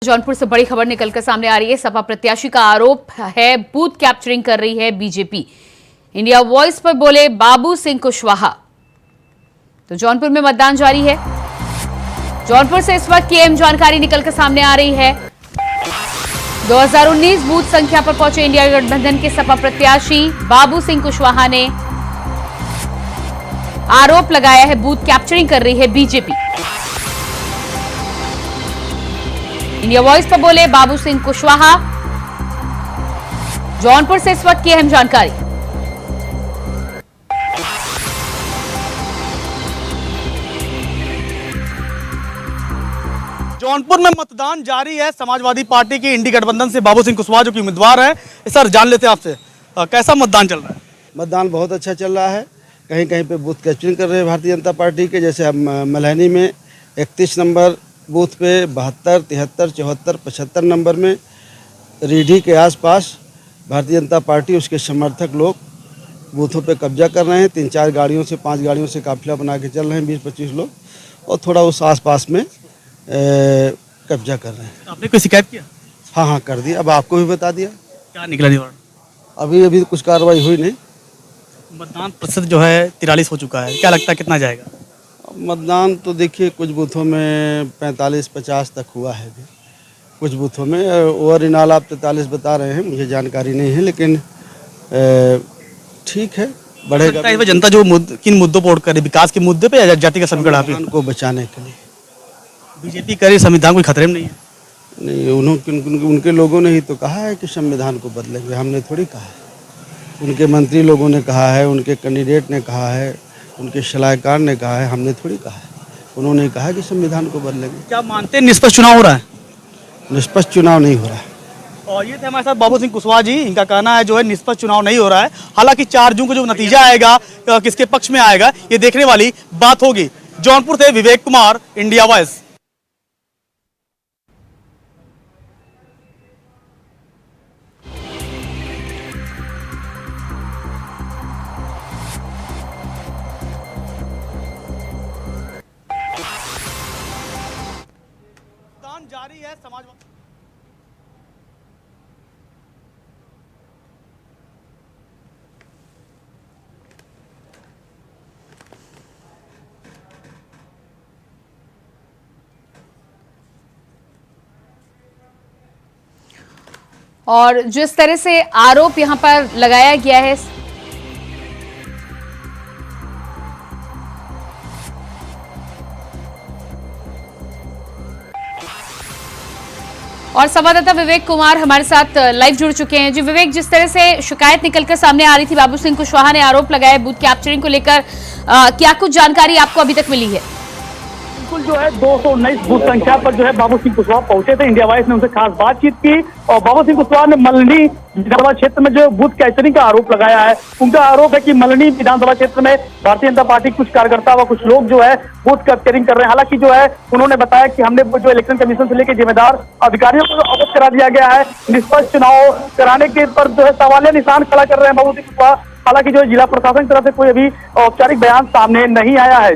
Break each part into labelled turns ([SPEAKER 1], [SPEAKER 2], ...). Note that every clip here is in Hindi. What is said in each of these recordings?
[SPEAKER 1] जौनपुर से बड़ी खबर निकलकर सामने आ रही है। सपा प्रत्याशी का आरोप है बूथ कैप्चरिंग कर रही है बीजेपी। इंडिया वॉइस पर बोले बाबू सिंह कुशवाहा। तो जौनपुर में मतदान जारी है। जौनपुर से इस वक्त की अहम जानकारी निकलकर सामने आ रही है। 2019 बूथ संख्या पर पहुंचे इंडिया गठबंधन के सपा प्रत्याशी बाबू सिंह कुशवाहा ने आरोप लगाया है बूथ कैप्चरिंग कर रही है बीजेपी। इंडिया वॉइस पर बोले बाबू सिंह कुशवाहा। जौनपुर से इस वक्त की अहम जानकारी।
[SPEAKER 2] जौनपुर में मतदान जारी है। समाजवादी पार्टी की इंडी गठबंधन से बाबू सिंह कुशवाहा जो कि उम्मीदवार है। सर जान लेते हैं आपसे, कैसा मतदान चल रहा है?
[SPEAKER 3] मतदान बहुत अच्छा चल रहा है। कहीं कहीं पे बूथ कैप्चरिंग कर रहे हैं भारतीय जनता पार्टी के। जैसे हम मलहनी में 31 नंबर बूथ पे 72, 73, 74, 75 नंबर में रीढ़ी के आसपास भारतीय जनता पार्टी उसके समर्थक लोग बूथों पे कब्जा कर रहे हैं। 3-4 गाड़ियों से 5 गाड़ियों से काफिला बना के चल रहे हैं 20-25 लोग, और थोड़ा उस आसपास में कब्जा कर रहे हैं।
[SPEAKER 2] आपने कोई शिकायत किया?
[SPEAKER 3] हाँ कर दिया। अब आपको भी बता दिया।
[SPEAKER 2] क्या निकला रिजल्ट?
[SPEAKER 3] अभी कुछ कार्रवाई हुई नहीं।
[SPEAKER 2] मतदान प्रतिशत जो है 43 हो चुका है। क्या लगता है कितना जाएगा?
[SPEAKER 3] मतदान तो देखिए कुछ बूथों में 45-50 तक हुआ है अभी, कुछ बूथों में। ओवर ऑल आप 43 बता रहे हैं, मुझे जानकारी नहीं है, लेकिन ठीक है, बढ़ेगा।
[SPEAKER 2] जनता जो किन मुद्दों पर वोट करे, विकास के मुद्दे पे या जाति का समीकरण?
[SPEAKER 3] संविधान को बचाने के लिए
[SPEAKER 2] बीजेपी करे संविधान कोई खतरे में नहीं है?
[SPEAKER 3] नहीं, उनके लोगों ने ही तो कहा है कि संविधान को बदलेंगे, हमने थोड़ी कहा है। उनके मंत्री लोगों ने कहा है, उनके कैंडिडेट ने कहा है, उनके सलाहकार ने कहा है, हमने थोड़ी कहा है। उन्होंने कहा कि संविधान को बदलेंगे।
[SPEAKER 2] क्या मानते हैं निष्पक्ष चुनाव हो रहा है?
[SPEAKER 3] निष्पक्ष चुनाव नहीं हो रहा है।
[SPEAKER 2] और ये थे हमारे साथ बाबू सिंह कुशवाहा जी। इनका कहना है जो है निष्पक्ष चुनाव नहीं हो रहा है। हालांकि 4 जून को जो नतीजा आएगा किसके पक्ष में आएगा ये देखने वाली बात होगी। जौनपुर से विवेक कुमार, इंडिया वॉइस। जारी है समाजवादी
[SPEAKER 1] और जिस तरह से आरोप यहां पर लगाया गया है, और संवाददाता विवेक कुमार हमारे साथ लाइव जुड़ चुके हैं। जी विवेक, जिस तरह से शिकायत निकलकर सामने आ रही थी, बाबू सिंह कुशवाहा ने आरोप लगाया बूथ कैप्चरिंग को लेकर, क्या कुछ जानकारी आपको अभी तक मिली है?
[SPEAKER 4] बिल्कुल जो है 219 बूथ संख्या पर जो है बाबू सिंह कुशवाहा पहुंचे थे। इंडिया वॉइस ने उनसे खास बातचीत की और बाबू सिंह कुशवाहा ने मलनी विधानसभा क्षेत्र में जो बूथ कैप्चरिंग का आरोप लगाया है। उनका आरोप है कि मलनी विधानसभा क्षेत्र में भारतीय जनता पार्टी कुछ कार्यकर्ता व कुछ लोग जो है बूथ कैप्चरिंग कर रहे हैं। हालांकि जो है उन्होंने बताया कि हमने जो इलेक्शन कमीशन से लेकर जिम्मेदार अधिकारियों को अवगत करा दिया गया है। निष्पक्ष चुनाव कराने के पर जो है सवालिया निशान खड़ा कर रहे हैं बाबू सिंह कुशवाहा। हालांकि जो जिला प्रशासन की तरफ से कोई अभी औपचारिक बयान सामने नहीं आया है।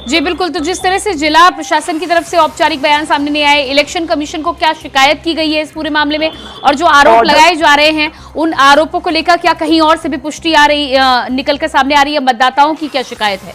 [SPEAKER 4] जी
[SPEAKER 1] बिल्कुल। तो जिस तरह से जिला प्रशासन की तरफ से औपचारिक बयान सामने नहीं आए, इलेक्शन कमीशन को क्या शिकायत की गई है इस पूरे मामले में, और जो आरोप लगाए जा रहे हैं उन आरोपों को लेकर क्या कहीं और से भी पुष्टि आ रही निकलकर सामने आ रही है? मतदाताओं की क्या शिकायत है?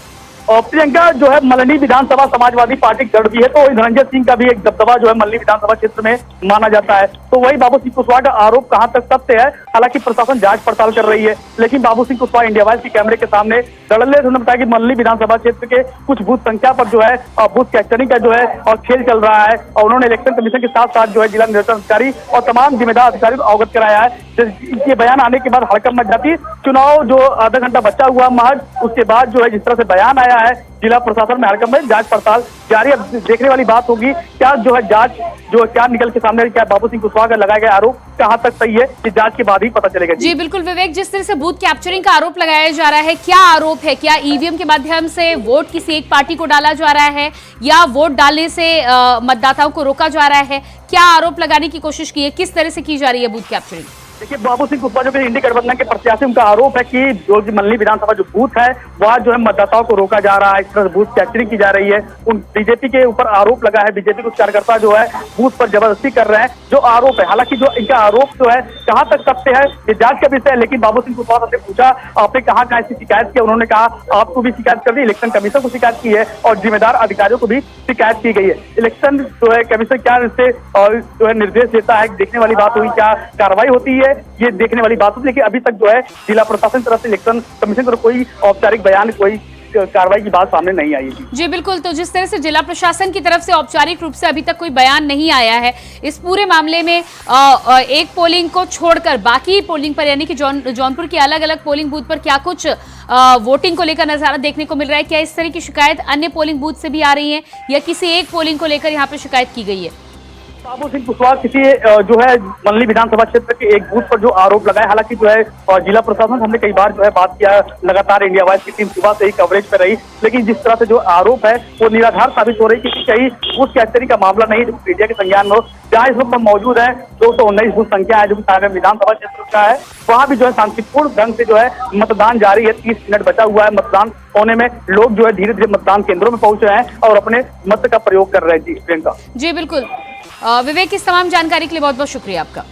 [SPEAKER 4] और प्रियंका, जो है मलनी विधानसभा समाजवादी पार्टी गढ़ भी है, तो धनंजय सिंह का भी एक दबदबा जो है मलनी विधानसभा क्षेत्र में माना जाता है। तो वही बाबू सिंह कुशवाहा का आरोप कहां तक सत्य है, हालांकि प्रशासन जांच पड़ताल कर रही है। लेकिन बाबू सिंह कुशवाहा इंडिया वॉइस के कैमरे के सामने धड़ल्ले से बताया कि मलनी विधानसभा क्षेत्र के कुछ बूथ संख्या पर जो है बूथ कैप्चरिंग का जो है और खेल चल रहा है। और उन्होंने इलेक्शन कमीशन के साथ साथ जो है जिला निर्वाचन अधिकारी और तमाम जिम्मेदार अधिकारियों को अवगत कराया है। इनके बयान आने के बाद हड़कंप मच जाती। चुनाव जो आधा घंटा बचा हुआ महज, उसके बाद जो है जिस तरह से बयान आया है जिला प्रशासन में हड़कंप में, जांच पड़ताल जारी। अब देखने वाली बात होगी क्या जो है जांच जो क्या निकल के सामने, क्या बाबू सिंह कुशवाहा का लगाया गया आरोप कहां तक सही है, कि जांच के बाद ही पता चलेगा।
[SPEAKER 1] जी बिल्कुल विवेक, जिस तरह से बूथ कैप्चरिंग का आरोप लगाया जा रहा है, क्या आरोप है? क्या ईवीएम के माध्यम से वोट किसी एक पार्टी को डाला जा रहा है या वोट डालने से मतदाताओं को रोका जा रहा है? क्या आरोप लगाने की कोशिश की है? किस तरह से की जा रही है बूथ कैप्चरिंग?
[SPEAKER 4] देखिए बाबू सिंह कुशवाहा जो कि इंडी गठबंधन के प्रत्याशी, उनका आरोप है कि जो कि मल्ली विधानसभा जो बूथ है वहाँ जो है मतदाताओं को रोका जा रहा है, इस तरह से बूथ कैप्चरिंग की जा रही है। उन बीजेपी के ऊपर आरोप लगा है, बीजेपी के कार्यकर्ता जो है बूथ पर जबरदस्ती कर रहे हैं, जो आरोप है। हालांकि जो इनका आरोप जो है कहाँ तक सत्य है ये जांच का विषय है, लेकिन बाबू सिंह कुशवाहा से पूछा आपने कहाँ कहाँ इसकी शिकायत की, उन्होंने कहा आपको भी शिकायत कर दी, इलेक्शन कमीशन को शिकायत की है और जिम्मेदार अधिकारियों को भी शिकायत की गई है। इलेक्शन जो है कमीशन क्या इससे जो है निर्देश देता है, देखने वाली बात हुई, क्या कार्रवाई होती है ये देखने वाली बात होती है। लेकिन अभी तक जो है जिला प्रशासन की तरफ से इलेक्शन कमीशन को कोई औपचारिक बयान, कोई कार्रवाई की बात सामने नहीं आई है।
[SPEAKER 1] जी बिल्कुल, तो जिस तरह से जिला प्रशासन की तरफ से औपचारिक रूप से अभी तक कोई बयान नहीं आया है इस पूरे मामले में, एक पोलिंग को छोड़कर बाकी पोलिंग पर, यानी कि जौनपुर की अलग अलग पोलिंग बूथ पर क्या कुछ वोटिंग को लेकर नजारा देखने को मिल रहा है? क्या इस तरह की शिकायत अन्य पोलिंग बूथ से भी आ रही है या किसी एक पोलिंग को लेकर यहाँ पे शिकायत की गई है?
[SPEAKER 4] बाबू सिंह कुशवाहा किसी जो है मल्ली विधानसभा क्षेत्र के एक बूथ पर जो आरोप लगाए, हालांकि जो है जिला प्रशासन हमने कई बार जो है बात किया, लगातार इंडिया वॉइस की टीम सुबह से ही कवरेज पे रही, लेकिन जिस तरह से जो आरोप है वो निराधार साबित हो रही है कि कहीं बूथ कैप्चरिंग का मामला नहीं जो मीडिया के संज्ञान में हो। जहाँ इस वक्त हम मौजूद है 219 बूथ संख्या है जो कि सागर विधानसभा क्षेत्र का है, वहाँ भी जो है शांतिपूर्ण ढंग से जो है मतदान जारी है। 30 मिनट बचा हुआ है मतदान होने में, लोग जो है धीरे धीरे मतदान केंद्रों में पहुंच रहे हैं और अपने मत का प्रयोग कर रहे हैं। जी प्रियंका।
[SPEAKER 1] जी बिल्कुल विवेक, इस तमाम जानकारी के लिए बहुत बहुत शुक्रिया आपका।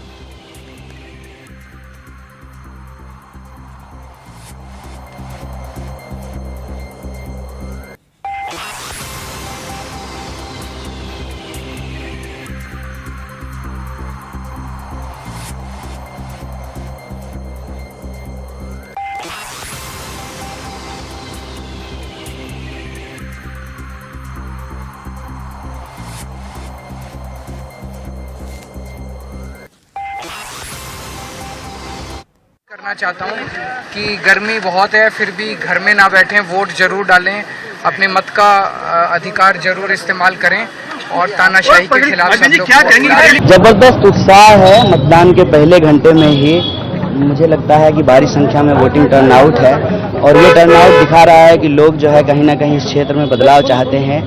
[SPEAKER 5] करना चाहता हूँ कि गर्मी बहुत है, फिर भी घर में ना बैठें, वोट जरूर डालें, अपने मत का अधिकार जरूर इस्तेमाल करें और तानाशाही के खिलाफ सब लोग वोट डालें।
[SPEAKER 6] जबरदस्त उत्साह है मतदान के पहले घंटे में ही। मुझे लगता है कि भारी संख्या में वोटिंग टर्नआउट है और ये टर्नआउट दिखा रहा है कि लोग जो है कहीं ना कहीं इस क्षेत्र में बदलाव चाहते हैं।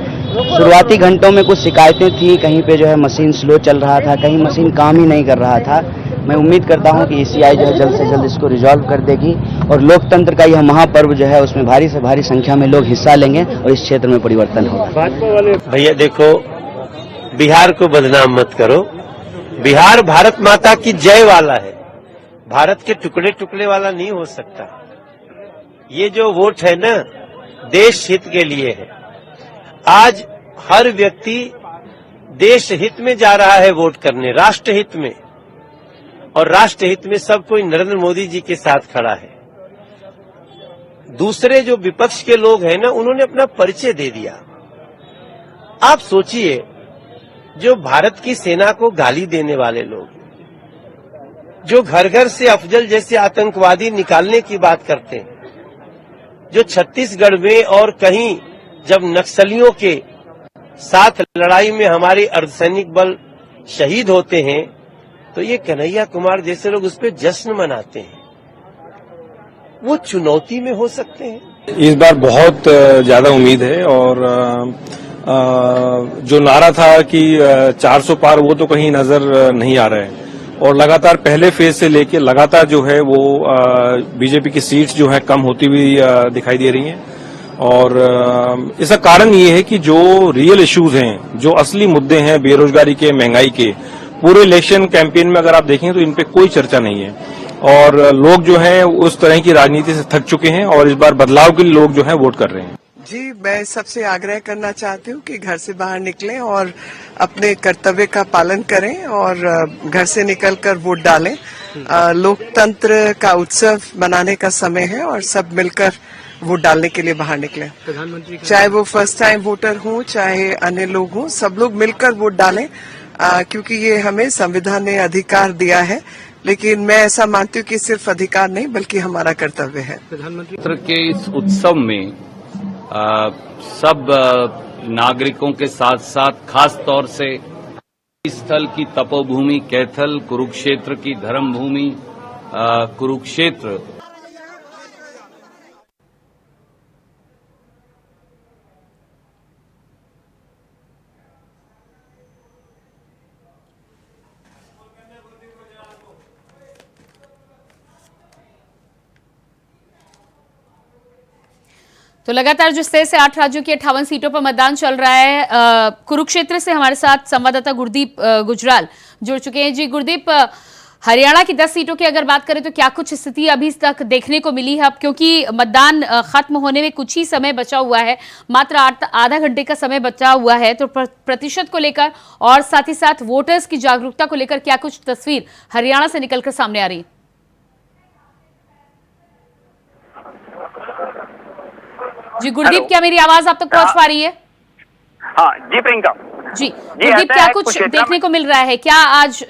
[SPEAKER 6] शुरुआती घंटों में कुछ शिकायतें थी, कहीं पे जो है मशीन स्लो चल रहा था, कहीं मशीन काम ही नहीं कर रहा था। मैं उम्मीद करता हूं कि ईसीआई जो है जल्द से जल्द इसको रिजॉल्व कर देगी और लोकतंत्र का यह महापर्व जो है उसमें भारी से भारी संख्या में लोग हिस्सा लेंगे और इस क्षेत्र में परिवर्तन होगा।
[SPEAKER 7] भैया देखो, बिहार को बदनाम मत करो। बिहार भारत माता की जय वाला है, भारत के टुकड़े टुकड़े वाला नहीं हो सकता। ये जो वोट है ना, देश हित के लिए है। आज हर व्यक्ति देश हित में जा रहा है वोट करने, राष्ट्र हित में, और राष्ट्र हित में सब कोई नरेंद्र मोदी जी के साथ खड़ा है। दूसरे जो विपक्ष के लोग हैं ना, उन्होंने अपना परिचय दे दिया। आप सोचिए, जो भारत की सेना को गाली देने वाले लोग, जो घर घर से अफजल जैसे आतंकवादी निकालने की बात करते हैं, जो छत्तीसगढ़ में और कहीं जब नक्सलियों के साथ लड़ाई में हमारे अर्धसैनिक बल शहीद होते हैं, तो ये कन्हैया कुमार जैसे लोग उस पर जश्न मनाते हैं। वो चुनौती में हो सकते हैं।
[SPEAKER 8] इस बार बहुत ज्यादा उम्मीद है और जो नारा था कि 400 पार, वो तो कहीं नजर नहीं आ रहा है और लगातार पहले फेज से लेके लगातार जो है वो बीजेपी की सीट्स जो है कम होती हुई दिखाई दे रही हैं। और इसका कारण ये है कि जो रियल इश्यूज हैं, जो असली मुद्दे हैं बेरोजगारी के, महंगाई के, पूरे इलेक्शन कैंपेन में अगर आप देखें तो इन पे कोई चर्चा नहीं है और लोग जो हैं उस तरह की राजनीति से थक चुके हैं और इस बार बदलाव के लिए लोग जो हैं वोट कर रहे हैं।
[SPEAKER 9] जी, मैं सबसे आग्रह करना चाहती हूँ कि घर से बाहर निकलें और अपने कर्तव्य का पालन करें और घर से निकलकर वोट डालें। लोकतंत्र का उत्सव मनाने का समय है और सब मिलकर वोट डालने के लिए बाहर निकलें। प्रधानमंत्री, चाहे वो फर्स्ट टाइम वोटर हों चाहे अन्य लोग हों, सब लोग मिलकर वोट डालें क्योंकि ये हमें संविधान ने अधिकार दिया है, लेकिन मैं ऐसा मानती हूँ कि सिर्फ अधिकार नहीं बल्कि हमारा कर्तव्य है।
[SPEAKER 10] प्रधानमंत्री के इस उत्सव में सब नागरिकों के साथ साथ खास तौर से स्थल की तपोभूमि कैथल, कुरुक्षेत्र की धर्मभूमि कुरुक्षेत्र,
[SPEAKER 1] तो लगातार जिस तरह से 8 राज्यों की 58 सीटों पर मतदान चल रहा है, कुरुक्षेत्र से हमारे साथ संवाददाता गुरदीप गुजराल जुड़ चुके हैं। जी गुरदीप, हरियाणा की 10 सीटों की अगर बात करें तो क्या कुछ स्थिति अभी तक देखने को मिली है? अब क्योंकि मतदान खत्म होने में कुछ ही समय बचा हुआ है, मात्र आधा घंटे का समय बचा हुआ है, तो प्रतिशत को लेकर और साथ ही साथ वोटर्स की जागरूकता को लेकर क्या कुछ तस्वीर हरियाणा से निकलकर सामने आ रही है? जी गुरदीप, क्या मेरी आवाज आप तक पहुंच पा रही है?
[SPEAKER 4] हाँ जी प्रियंका
[SPEAKER 1] जी गुरदीप, क्या कुछ देखने को मिल रहा है? क्या आज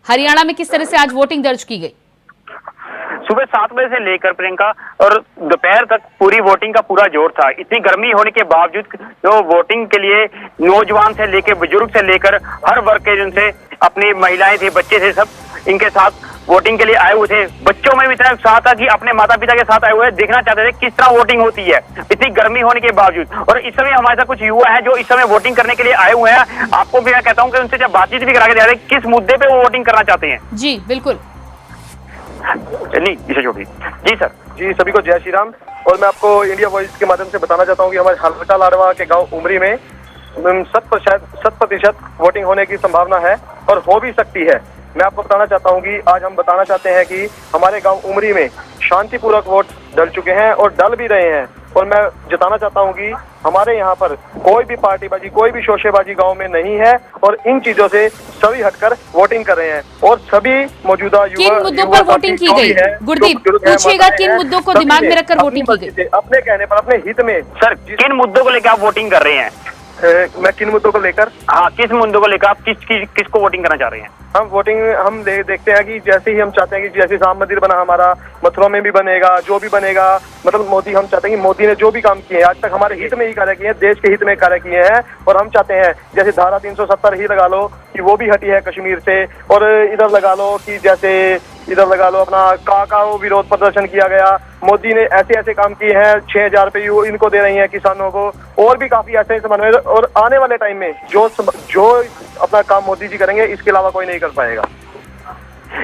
[SPEAKER 1] हरियाणा में किस तरह से आज वोटिंग दर्ज की गई?
[SPEAKER 4] सुबह 7 बजे से लेकर प्रियंका और दोपहर तक पूरी वोटिंग का पूरा जोर था। इतनी गर्मी होने के बावजूद जो वोटिंग के लिए नौजवान से लेकर बुजुर्ग से लेकर हर वर्ग के जिनसे अपनी महिलाएं थी, बच्चे थे, सब इनके साथ वोटिंग के लिए आए हुए थे। बच्चों में भी इतना उत्साह था कि अपने माता पिता के साथ आए हुए देखना चाहते थे किस तरह वोटिंग होती है इतनी गर्मी होने के बावजूद। और इस समय हमारे साथ कुछ युवा हैं जो इस समय वोटिंग करने के लिए आए हुए हैं। आपको भी मैं कहता हूं कि उनसे जब बातचीत भी करा के दे किस मुद्दे पे वो वोटिंग करना चाहते हैं।
[SPEAKER 1] जी बिल्कुल,
[SPEAKER 4] नहीं इसे छोड़िए। जी सर। जी सभी को जय श्री राम। और मैं आपको इंडिया वॉइस के माध्यम से बताना चाहता हूँ कि हमारे हल्का लाडवा के गाँव उमरी में 100% वोटिंग होने की संभावना है और हो भी सकती है। मैं आपको बताना चाहता हूं कि आज हम बताना चाहते हैं कि हमारे गांव उमरी में शांतिपूर्वक वोट डल चुके हैं और डल भी रहे हैं। और मैं जताना चाहता हूं कि हमारे यहाँ पर कोई भी पार्टीबाजी, कोई भी शोशेबाजी गांव में नहीं है और इन चीजों से सभी हटकर वोटिंग कर रहे हैं। और सभी मौजूदा युवा
[SPEAKER 1] किन मुद्दों पर वोटिंग की गई? गुरदीप पूछिएगा, किन मुद्दों को दिमाग में रखकर वोटिंग की गई?
[SPEAKER 4] अपने कहने पर, अपने हित में। सर किन मुद्दों को लेकर आप वोटिंग कर रहे हैं? मैं किन मुद्दों को लेकर? हाँ, किस मुद्दों को लेकर आप किसको वोटिंग करना चाह रहे हैं? हम वोटिंग देखते हैं कि जैसे ही हम चाहते हैं कि जैसे राम मंदिर बना हमारा, मथुरा में भी बनेगा, जो भी बनेगा, मतलब मोदी, हम चाहते हैं कि मोदी ने जो भी काम किए हैं आज तक हमारे हित में ही कार्य किए हैं, देश के हित में कार्य किए हैं। और हम चाहते हैं जैसे धारा 370 ही लगा लो कि वो भी हटी है कश्मीर से, और इधर लगा लो कि जैसे इधर लगा लो अपना का विरोध प्रदर्शन किया गया। मोदी ने ऐसे ऐसे काम किए हैं, 6,000 रुपये इनको दे रही हैं किसानों को, और भी काफी ऐसे समन्वय। और आने वाले टाइम में जो अपना काम मोदी जी करेंगे इसके अलावा कोई नहीं कर पाएगा।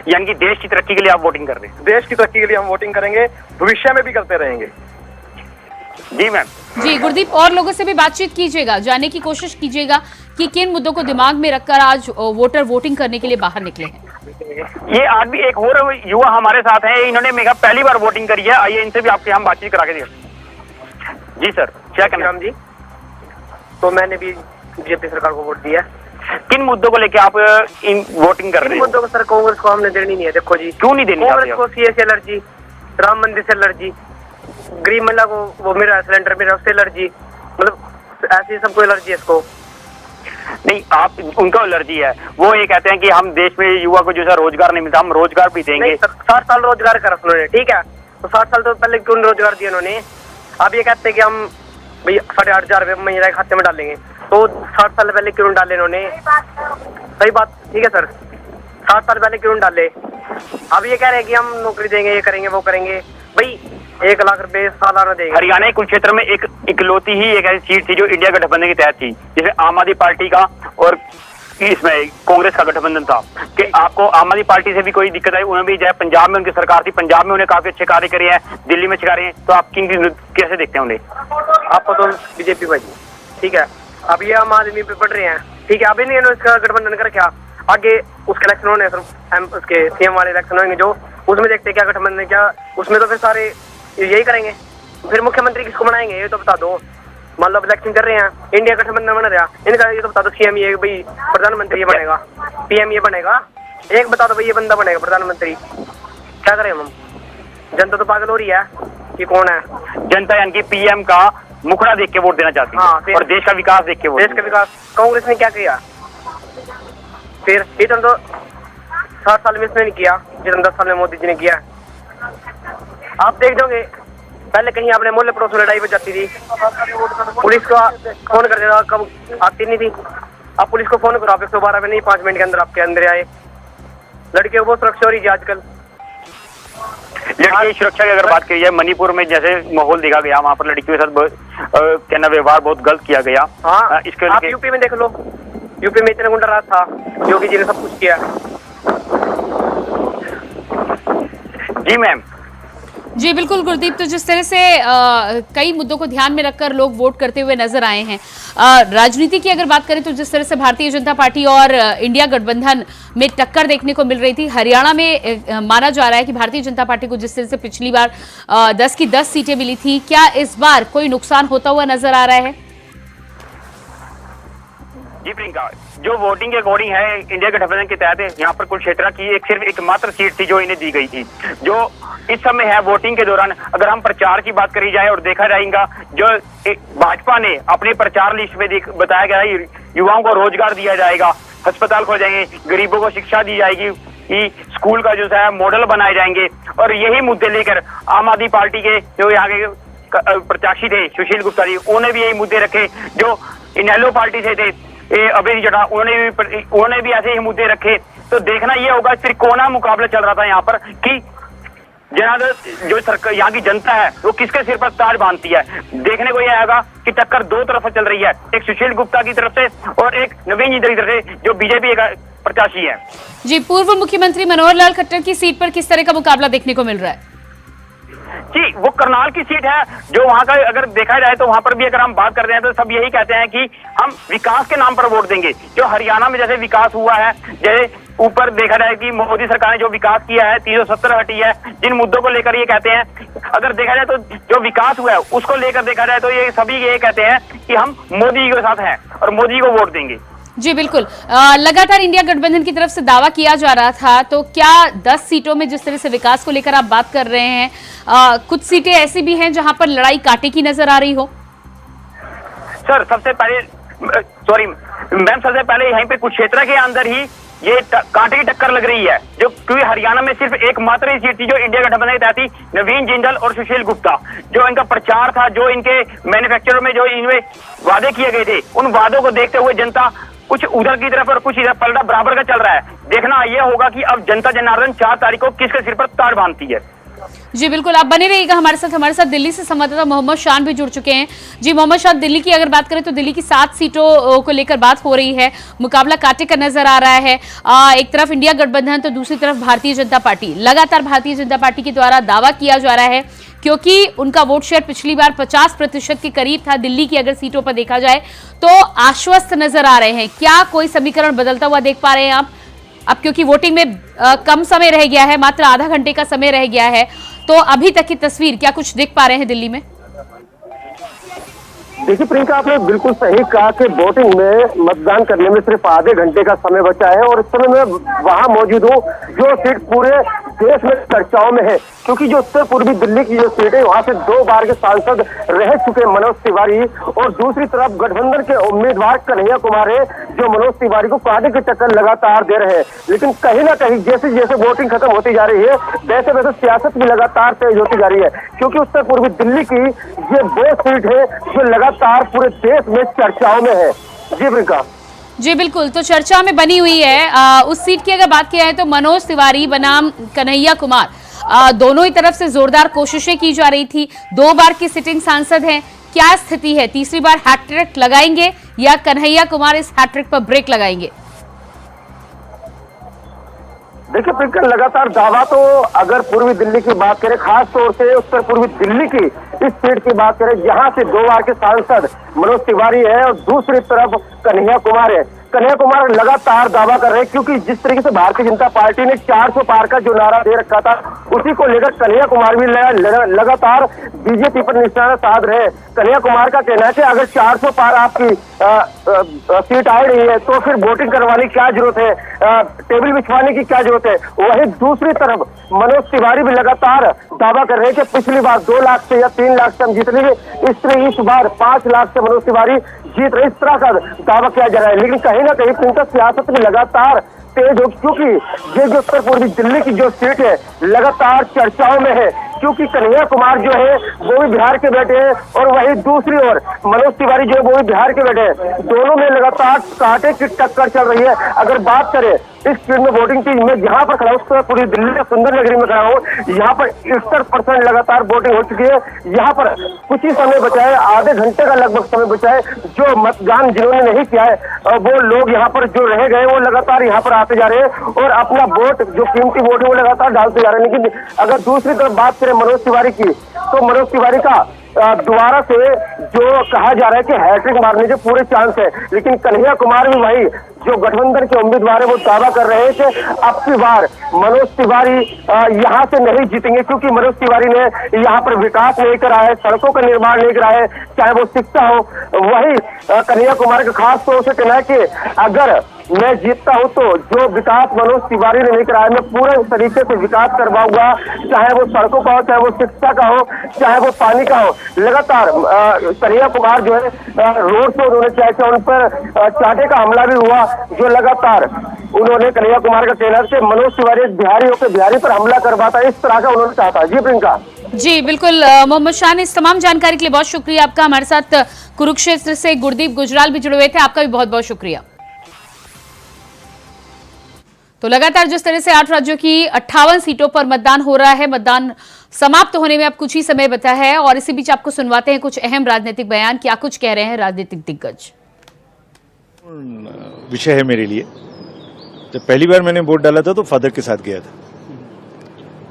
[SPEAKER 4] यानी कि देश की तरक्की के लिए आप वोटिंग कर रहे हैं? देश की तरक्की के लिए हम वोटिंग करेंगे, भविष्य में भी करते रहेंगे। जी मैम।
[SPEAKER 1] जी गुरदीप, और लोगों से भी बातचीत कीजिएगा, जानने की कोशिश कीजिएगा कि किन मुद्दों को दिमाग में रखकर आज वोटर वोटिंग करने के लिए बाहर निकले हैं।
[SPEAKER 4] ये आज भी एक और युवा हमारे साथ हैं, इन्होंने मेरा पहली बार वोटिंग करी है। आइए इनसे भी आपके हम बातचीत करा के दिए। जी सर, क्या कहना जी? तो मैंने भी बीजेपी सरकार को वोट दिया। किन मुद्दों को लेकर आप इन वोटिंग कर रहे हैं? मुद्दों को सर, कांग्रेस को हमने देनी नहीं है। देखो जी, क्यों नहीं देनी? कांग्रेस को सीए से एलर्जी, राम मंदिर से एलर्जी, गरीब महिला को वो मेरा सिलेंडर मेरा उससे एलर्जी, मतलब ऐसी सबको एलर्जी है इसको। नहीं, आप उनका एलर्जी है, वो ये कहते हैं कि हम देश में युवा को जो है रोजगार नहीं मिलता, हम रोजगार भी देंगे। 60 साल रोजगार करा उन्होंने, ठीक है, तो 60 साल तो पहले क्यों रोजगार दिया उन्होंने? अब ये कहते हैं कि हम भाई 8,500 रुपये महिला के खाते में डालेंगे, तो 60 साल पहले क्यों डाले इन्होंने? सही बात, ठीक है सर, 60 साल पहले क्यों डाले? अब ये कह रहे हैं कि हम नौकरी देंगे, ये करेंगे, वो करेंगे। भाई 1 लाख रुपए सालाना देंगे। हरियाणा कुल क्षेत्र में एक इकलौती ही एक ऐसी सीट थी जो इंडिया गठबंधन के तहत थी, जिसे आम आदमी पार्टी का और इसमें कांग्रेस का गठबंधन था। कि आपको आम आदमी पार्टी से भी कोई दिक्कत आई? उन्हें भी चाहे पंजाब में उनकी सरकार थी, पंजाब में उन्हें काफी अच्छे कार्य करे हैं, दिल्ली में अच्छे कार्य हैं, तो आप कैसे देखते हैं उन्हें? आपको तो बीजेपी भाई, ठीक है, अब ये आम आदमी पे पढ़ रहे हैं, ठीक है, अभी नहीं इसका गठबंधन कर क्या आगे उसके इलेक्शन होने, उसके सीएम वाले इलेक्शन होंगे जो, उसमें देखते क्या गठबंधन क्या, उसमें तो फिर सारे यही करेंगे। फिर मुख्यमंत्री किसको बनाएंगे ये तो बता दो। मतलब इलेक्शन कर रहे हैं, इंडिया गठबंधन बन रहा, इनका ये तो बता दो। सीएम ये भाई प्रधानमंत्री ये बनेगा, पीएम ये बनेगा, एक बता दो भाई ये बंदा बनेगा प्रधानमंत्री, क्या करें हम? जनता तो पागल हो रही है कि कौन है जनता, यानी कि पीएम का मुखड़ा देख के वोट देना चाहती है। हाँ, और देश का विकास देख के वोट। देश का विकास कांग्रेस ने क्या किया? फिर इतना तो 60 साल में इसने नहीं किया जितना 10 साल में मोदी जी ने किया। आप देख दोगे, पहले कहीं आपने मोहल्ले पड़ोस में लड़ाई बच जाती थी, पुलिस को फोन कर देता, कब आती नहीं थी। आप पुलिस को फोन करो, आप 112 में नहीं, 5 मिनट के अंदर आपके अंदर आए। लड़कियों को सुरक्षा हो रही है आजकल। लड़की की सुरक्षा की अगर बात की जाए, मणिपुर में जैसे माहौल देखा गया, वहाँ पर लड़कियों के साथ कहना व्यवहार बहुत गलत किया गया। हाँ, इसके आप यूपी में देख लो, यूपी में इतना गुंडा राज था, योगी जी ने सब कुछ किया। जी मैम।
[SPEAKER 1] जी बिल्कुल गुरदीप, तो जिस तरह से कई मुद्दों को ध्यान में रखकर लोग वोट करते हुए नजर आए हैं, राजनीति की अगर बात करें तो जिस तरह से भारतीय जनता पार्टी और इंडिया गठबंधन में टक्कर देखने को मिल रही थी, हरियाणा में माना जा रहा है कि भारतीय जनता पार्टी को जिस तरह से पिछली बार 10 की 10 सीटें मिली थी, क्या इस बार कोई नुकसान होता हुआ नजर आ रहा है?
[SPEAKER 11] जी प्रियंका, जो वोटिंग के अकॉर्डिंग है इंडिया गठबंधन के तहत यहाँ पर कुरुक्षेत्र की सिर्फ एक मात्र सीट थी जो इन्हें दी गई थी। जो इस समय है वोटिंग के दौरान अगर हम प्रचार की बात करी जाए और देखा जाएगा, जो भाजपा ने अपने प्रचार लिस्ट में बताया गया है युवाओं को रोजगार दिया जाएगा, अस्पताल खोल जाएंगे, गरीबों को शिक्षा दी जाएगी, स्कूल का जो है मॉडल बनाए जाएंगे। और यही मुद्दे लेकर आम आदमी पार्टी के जो यहाँ के प्रत्याशी थे सुशील गुप्ता जी, उन्होंने भी यही मुद्दे रखे। जो इनेलो पार्टी से थे अभय जटा, उन्होंने भी ऐसे ही मुद्दे रखे। तो देखना यह होगा, त्रिकोणा मुकाबला चल रहा था यहाँ पर कि जो सरकार यहाँ की जनता है वो किसके सिर पर ताज बांधती है। देखने को यह आएगा कि टक्कर दो तरफ चल रही है, एक सुशील गुप्ता की तरफ से और एक नवीन जिंदल की तरफ से जो बीजेपी का प्रत्याशी है।
[SPEAKER 1] जी, पूर्व मुख्यमंत्री मनोहर लाल खट्टर की सीट पर किस तरह का मुकाबला देखने को मिल रहा है?
[SPEAKER 11] जी, वो करनाल की सीट है, जो वहां का अगर देखा जाए तो वहां पर भी अगर हम बात करते हैं तो सब यही कहते हैं कि हम विकास के नाम पर वोट देंगे। जो हरियाणा में जैसे विकास हुआ है, जैसे ऊपर देखा जाए कि मोदी सरकार ने जो विकास किया है, 370 हटी है, जिन मुद्दों को लेकर ये कहते हैं, अगर देखा जाए तो जो विकास हुआ है उसको लेकर देखा जाए तो ये सभी ये कहते हैं कि हम मोदी के साथ हैं और मोदी को वोट देंगे।
[SPEAKER 1] जी बिल्कुल, लगातार इंडिया गठबंधन की तरफ से दावा किया जा रहा था, तो क्या 10 सीटों में जिस तरह से विकास को लेकर आप बात कर रहे हैं, कुछ सीटें ऐसी भी हैं जहां पर लड़ाई कांटे की नजर आ रही हो?
[SPEAKER 11] सर सबसे पहले यहीं पे कुरुक्षेत्र के अंदर ही ये कांटे की टक्कर लग रही है, जो क्योंकि हरियाणा में सिर्फ एकमात्र ही सीट थी जो इंडिया गठबंधन के तहत थी, नवीन जिंदल और सुशील गुप्ता। जो इनका प्रचार था, जो इनके मैन्युफैक्चरर में जो इनमें वादे किए गए थे, उन वादों को देखते हुए जनता कुछ उधर की तरफ और कुछ इधर पलटा बराबर का चल रहा है। देखना यह होगा कि अब जनता जनार्दन 4 तारीख को किसके सिर पर ताज बांधती है।
[SPEAKER 1] जी बिल्कुल, आप बने रहिएगा हमारे साथ दिल्ली से संवाददाता मोहम्मद शान भी जुड़ चुके हैं। जी मोहम्मद शान, दिल्ली की अगर बात करें तो दिल्ली की 7 सीटों को लेकर बात हो रही है, मुकाबला कांटे का नजर आ रहा है। एक तरफ इंडिया गठबंधन तो दूसरी तरफ भारतीय जनता पार्टी। लगातार भारतीय जनता पार्टी के द्वारा दावा किया जा रहा है, क्योंकि उनका वोट शेयर पिछली बार 50% के करीब था, दिल्ली की अगर सीटों पर देखा जाए तो आश्वस्त नजर आ रहे हैं। क्या कोई समीकरण बदलता हुआ देख पा रहे हैं आप? अब क्योंकि वोटिंग में कम समय रह गया है, मात्र आधा घंटे का समय रह गया है, तो अभी तक की तस्वीर क्या कुछ देख पा रहे हैं दिल्ली में?
[SPEAKER 12] देखिए प्रियंका, आपने बिल्कुल सही कहा कि वोटिंग में मतदान करने में सिर्फ आधे घंटे का समय बचा है और इस समय मैं वहां मौजूद हूँ जो सीट पूरे देश में चर्चाओं में है, क्योंकि जो उत्तर पूर्वी दिल्ली की जो सीट है वहां से 2 बार के सांसद रह चुके मनोज तिवारी और दूसरी तरफ गठबंधन के उम्मीदवार कन्हैया कुमार है जो मनोज तिवारी को कांटे की टक्कर लगातार दे रहे हैं। लेकिन कहीं ना कहीं जैसे जैसे वोटिंग खत्म होती जा रही है वैसे वैसे सियासत भी लगातार तेज होती जा रही है, क्योंकि उत्तर पूर्वी दिल्ली की ये वो सीट है जो लगातार पूरे देश में चर्चाओं में है। जी प्रियंका।
[SPEAKER 1] जी बिल्कुल, तो चर्चा में बनी हुई है। उस सीट की अगर बात किया है तो मनोज तिवारी बनाम कन्हैया कुमार, दोनों ही तरफ से जोरदार कोशिशें की जा रही थी। 2 बार के सिटिंग सांसद हैं, क्या स्थिति है? तीसरी बार हैट्रिक लगाएंगे या कन्हैया कुमार इस हैट्रिक पर ब्रेक लगाएंगे?
[SPEAKER 12] देखिए प्रियंका, लगातार दावा तो अगर पूर्वी दिल्ली की बात करें, खास तौर से उत्तर पूर्वी दिल्ली की इस सीट की बात करें जहां से 2 बार के सांसद मनोज तिवारी है और दूसरी तरफ कन्हैया कुमार है। कन्हैया कुमार लगातार दावा कर रहे हैं, क्योंकि जिस तरीके से भारतीय जनता पार्टी ने 400 पार का जो नारा दे रखा था उसी को लेकर कन्हैया कुमार भी लगातार बीजेपी पर निशाना साध रहे हैं। कन्हैया कुमार का कहना है कि अगर 400 पार आपकी सीट आ रही है तो फिर वोटिंग करवाने की क्या जरूरत है, टेबल बिछवाने की क्या जरूरत है। वहीं दूसरी तरफ मनोज तिवारी भी लगातार दावा कर रहे हैं कि पिछली बार 2 लाख से या 3 लाख से हम जीत रहे, इस बार 5 लाख से मनोज तिवारी जीत रहे, इस तरह का दावा किया जा रहा है। लेकिन कहीं ना कहीं प्रियंका सियासत में लगातार तेज हो, क्योंकि ये जो उत्तर पूर्वी दिल्ली की जो सीट है लगातार चर्चाओं में है, क्योंकि कन्हैया कुमार जो है वो भी बिहार के बेटे हैं और वहीं दूसरी ओर मनोज तिवारी जो है वो भी बिहार के बेटे हैं। दोनों में लगातार कांटे की टक्कर चल रही है। अगर बात करें इस सीट में वोटिंग की, मैं जहां पर खड़ा हूँ पूरी दिल्ली के सुंदर नगरी में खड़ा हूँ, यहाँ पर 61% लगातार वोटिंग हो चुकी है। यहाँ पर कुछ ही समय बचा है, आधे घंटे का लगभग समय बचा है। जो मतदान जिन्होंने नहीं किया है वो लोग यहाँ पर जो रह गए वो लगातार यहाँ पर आते जा रहे हैं और अपना वोट जो कीमती वोट है वो लगातार डालते जा रहे हैं। लेकिन अगर दूसरी तरफ बात करें करें मनोज तिवारी की, तो मनोज तिवारी का दोबारा से जो कहा जा रहा है कि हैट्रिक मारने के पूरे चांस है, लेकिन कन्हैया कुमार भी वही जो गठबंधन के उम्मीदवार है वो दावा कर रहे हैं कि अब की बार मनोज तिवारी यहाँ से नहीं जीतेंगे, क्योंकि मनोज तिवारी ने यहाँ पर विकास नहीं करा है, सड़कों का निर्माण नहीं करा है, चाहे वो शिक्षा हो। वही कन्हैया कुमार का खास तौर से कहना है कि अगर मैं जीतता हूं तो जो विकास मनोज तिवारी ने नहीं कराया मैं पूरे तरीके से विकास करवाऊंगा, चाहे वो सड़कों का हो, चाहे वो शिक्षा का हो, चाहे वो पानी का हो। लगातार कन्हैया कुमार जो है रोड शो उन्होंने किया, उन पर चाटे का हमला भी हुआ, जो लगातार उन्होंने कन्हैया कुमार का कहना है कि मनोज तिवारी बिहारी होकर बिहारी पर हमला करवाता, इस तरह का उन्होंने कहा था। जी प्रियंका। जी
[SPEAKER 1] बिल्कुल मोहम्मद शान, इस तमाम जानकारी के लिए बहुत शुक्रिया आपका। हमारे साथ कुरुक्षेत्र से गुरदीप गुजराल भी जुड़े हुए थे, आपका भी बहुत बहुत शुक्रिया। तो लगातार जिस तरह से 8 राज्यों की 58 सीटों पर मतदान हो रहा है, मतदान समाप्त होने में अब कुछ ही समय बचा है और इसी बीच आपको सुनवाते हैं कुछ अहम राजनीतिक बयान, क्या कुछ कह रहे हैं राजनीतिक दिग्गज।
[SPEAKER 13] विषय है मेरे लिए। जब पहली बार मैंने वोट डाला था तो फादर के साथ गया था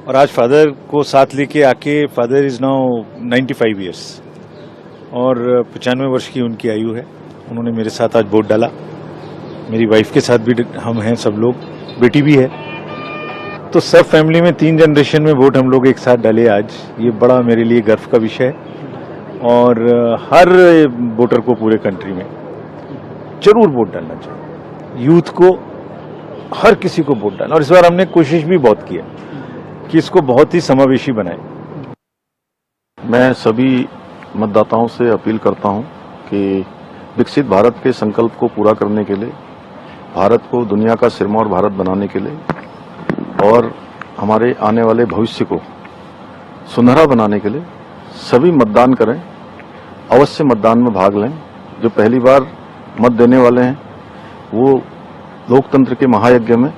[SPEAKER 13] और आज फादर को साथ लेके आके, फादर इज नाउ 95 ईयर्स और 95 वर्ष की उनकी आयु है। उन्होंने मेरे साथ आज वोट डाला, मेरी वाइफ के साथ भी हम हैं, सब लोग, बेटी भी है, तो सब फैमिली में 3 जनरेशन में वोट हम लोग एक साथ डाले आज। ये बड़ा मेरे लिए गर्व का विषय है और हर वोटर को पूरे कंट्री में जरूर वोट डालना चाहिए। यूथ को, हर किसी को वोट डालना, और इस बार हमने कोशिश भी बहुत किया कि इसको बहुत ही समावेशी बनाए।
[SPEAKER 14] मैं सभी मतदाताओं से अपील करता हूं कि विकसित भारत के संकल्प को पूरा करने के लिए, भारत को दुनिया का सिरमौर भारत बनाने के लिए और हमारे आने वाले भविष्य को सुनहरा बनाने के लिए सभी मतदान करें, अवश्य मतदान में भाग लें। जो पहली बार मत देने वाले हैं वो लोकतंत्र के महायज्ञ में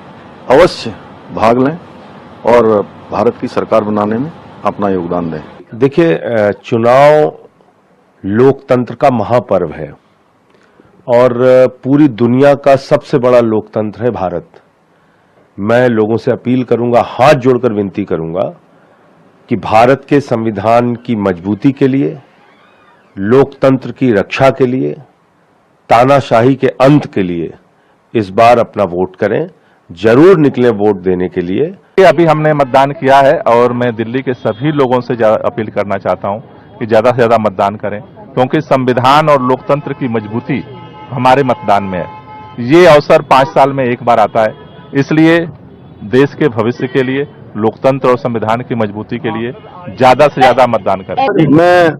[SPEAKER 14] अवश्य भाग लें और भारत की सरकार बनाने में अपना योगदान दें।
[SPEAKER 15] देखिए, चुनाव लोकतंत्र का महापर्व है और पूरी दुनिया का सबसे बड़ा लोकतंत्र है भारत। मैं लोगों से अपील करूंगा, हाथ जोड़कर विनती करूंगा कि भारत के संविधान की मजबूती के लिए, लोकतंत्र की रक्षा के लिए, तानाशाही के अंत के लिए इस बार अपना वोट करें, जरूर निकले वोट देने के लिए।
[SPEAKER 16] अभी हमने मतदान किया है और मैं दिल्ली के सभी लोगों से अपील करना चाहता हूं कि ज्यादा से ज्यादा मतदान करें, क्योंकि संविधान और लोकतंत्र की मजबूती हमारे मतदान में है। ये अवसर 5 साल में एक बार आता है, इसलिए देश के भविष्य के लिए, लोकतंत्र और संविधान की मजबूती के लिए ज्यादा से ज्यादा मतदान करें।
[SPEAKER 17] मैं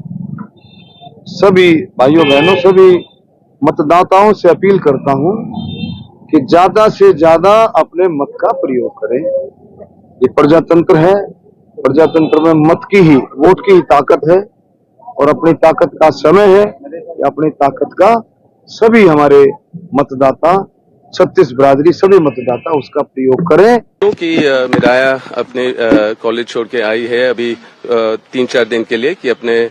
[SPEAKER 17] सभी भाइयों बहनों, सभी मतदाताओं से अपील करता हूं कि ज्यादा से ज्यादा अपने मत का प्रयोग करें। ये प्रजातंत्र है, प्रजातंत्र में मत की ही, वोट की ही ताकत है और अपनी ताकत का समय है कि अपनी ताकत का सभी हमारे मतदाता, 36 बिरादरी, सभी मतदाता उसका प्रयोग करें।
[SPEAKER 18] क्योंकि मिराया अपने कॉलेज छोड़ के आई है अभी 3-4 दिन के लिए कि अपने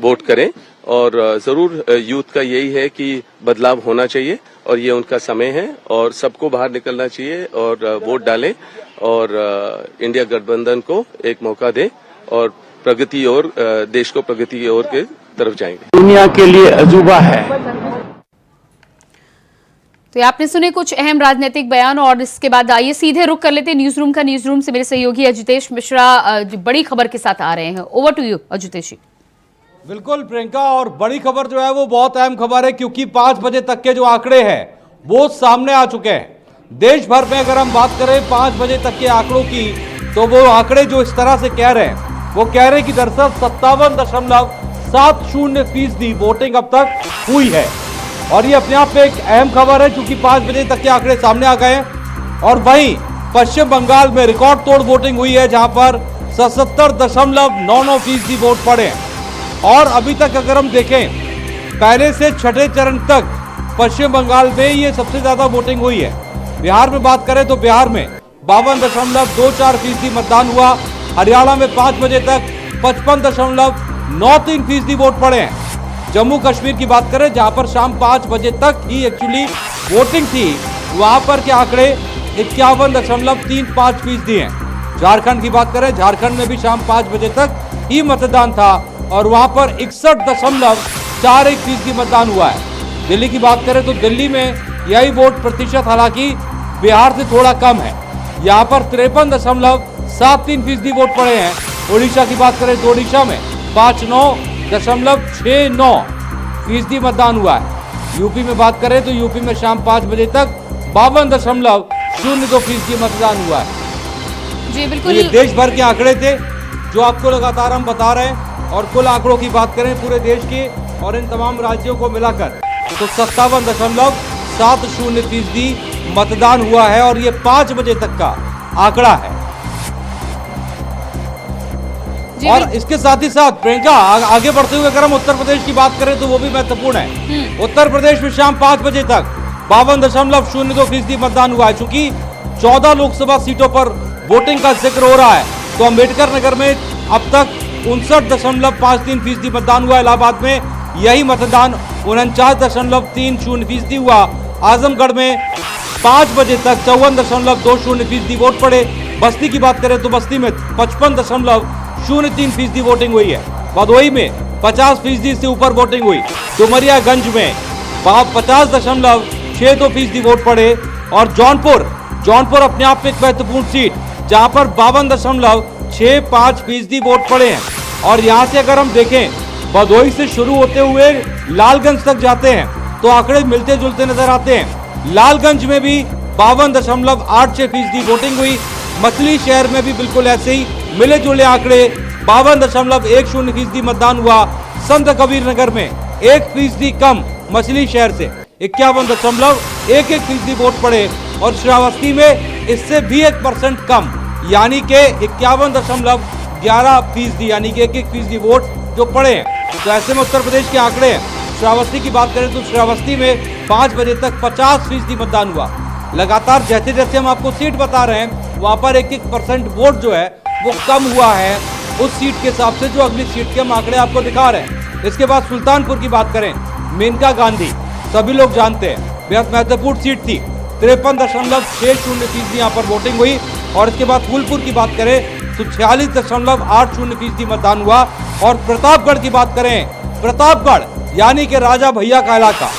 [SPEAKER 18] वोट करें और जरूर यूथ का यही है कि बदलाव होना चाहिए और ये उनका समय है और सबको बाहर निकलना चाहिए और वोट डालें और इंडिया गठबंधन को एक मौका दें और प्रगति और देश को प्रगति की ओर के तरफ जाएंगे।
[SPEAKER 17] दुनिया के लिए अजूबा है।
[SPEAKER 1] तो आपने सुने कुछ अहम राजनीतिक बयान और इसके बाद आइए सीधे रुख कर लेते हैं न्यूज रूम का। न्यूज रूम से मेरे सहयोगी अजितेश मिश्रा बड़ी खबर के साथ आ रहे हैं। ओवर टू यू अजितेश जी।
[SPEAKER 19] बिल्कुल प्रियंका, और बड़ी खबर जो है वो बहुत अहम खबर है क्योंकि 5 बजे तक के जो आंकड़े हैं वो सामने आ चुके हैं। देश भर में अगर हम बात करें 5 बजे तक के आंकड़ों की, तो वो आंकड़े जो इस तरह से कह रहे हैं, वो कह रहे हैं कि दरअसल 57.70% वोटिंग अब तक हुई है और ये अपने आप में एक अहम खबर है क्योंकि 5 बजे तक के आंकड़े सामने आ गए हैं। और वहीं पश्चिम बंगाल में रिकॉर्ड तोड़ वोटिंग हुई है जहां पर 77.99% वोट पड़े हैं। और अभी तक अगर हम देखें पहले से छठे चरण तक पश्चिम बंगाल में ये सबसे ज्यादा वोटिंग हुई है। बिहार में बात करें तो बिहार में 52.24% मतदान हुआ। हरियाणा में 5 बजे तक 55.93% वोट पड़े हैं। जम्मू कश्मीर की बात करें जहां पर शाम 5 बजे तक ही एक्चुअली वोटिंग थी, वहां पर के आंकड़े 51.35% हैं। झारखंड की बात करें, झारखंड में भी शाम 5 बजे तक ही मतदान था और वहां पर 61.41% मतदान हुआ है। दिल्ली की बात करें तो दिल्ली में यही वोट प्रतिशत हालांकि बिहार से थोड़ा कम है, यहाँ पर 53.73% वोट पड़े हैं। ओडिशा की बात करें तो ओडिशा में 59.69% मतदान हुआ है। यूपी में बात करें तो यूपी में शाम 5 बजे तक 52.02% मतदान हुआ है।
[SPEAKER 1] जी बिल्कुल,
[SPEAKER 19] ये देश भर के आंकड़े थे जो आपको लगातार हम बता रहे हैं, और कुल आंकड़ों की बात करें पूरे देश के और इन तमाम राज्यों को मिलाकर तो 57.70% मतदान हुआ है और ये 5 बजे तक का आंकड़ा है। और इसके साथ ही साथ प्रियंका आगे बढ़ते हुए अगर हम उत्तर प्रदेश की बात करें तो वो भी महत्वपूर्ण है। उत्तर प्रदेश में शाम 5 बजे तक 52.02% मतदान हुआ है। चूंकि 14 लोकसभा सीटों पर वोटिंग का जिक्र हो रहा है तो अम्बेडकर नगर में अब तक 59.53% मतदान हुआ। इलाहाबाद में यही मतदान 49.30% हुआ। आजमगढ़ में 5 बजे तक 54.20% वोट पड़े। बस्ती की बात करें तो बस्ती में 55.03% वोटिंग हुई है। भदोही में 50% से ऊपर वोटिंग हुई। डुमरियागंज में 50.62% वोट पड़े। और जौनपुर अपने आप में एक महत्वपूर्ण सीट जहां पर 52.65% वोट पड़े हैं। और यहां से अगर हम देखें भदोही से शुरू होते हुए लालगंज तक जाते हैं तो आंकड़े मिलते जुलते नजर आते हैं। लालगंज में भी 52.86% वोटिंग हुई। मछली शहर में भी बिल्कुल ऐसे ही मिले जुले आंकड़े 52.10% मतदान हुआ। संत कबीर नगर में 1% कम मछली शहर से 51.11% वोट पड़े। और श्रावस्ती में इससे भी 1% कम यानी कि 51.11% यानी कि 1% वोट जो पड़े हैं। तो ऐसे में उत्तर प्रदेश के आंकड़े हैं। श्रावस्ती की बात करें तो श्रावस्ती में 5 बजे तक 50% मतदान हुआ। लगातार जैसे जैसे हम आपको सीट बता रहे हैं वहां पर 1% वोट जो है वो कम हुआ है उस सीट के हिसाब से जो अगली सीट के हम आंकड़े आपको दिखा रहे हैं। इसके बाद सुल्तानपुर की बात करें, मेनका गांधी सभी लोग जानते हैं बेहद महत्वपूर्ण सीट थी। 53.60% यहाँ पर वोटिंग हुई। और इसके बाद फूलपुर की बात करें तो 46.80% मतदान हुआ। और प्रतापगढ़ की बात करें, प्रतापगढ़ यानी कि राजा भैया का इलाका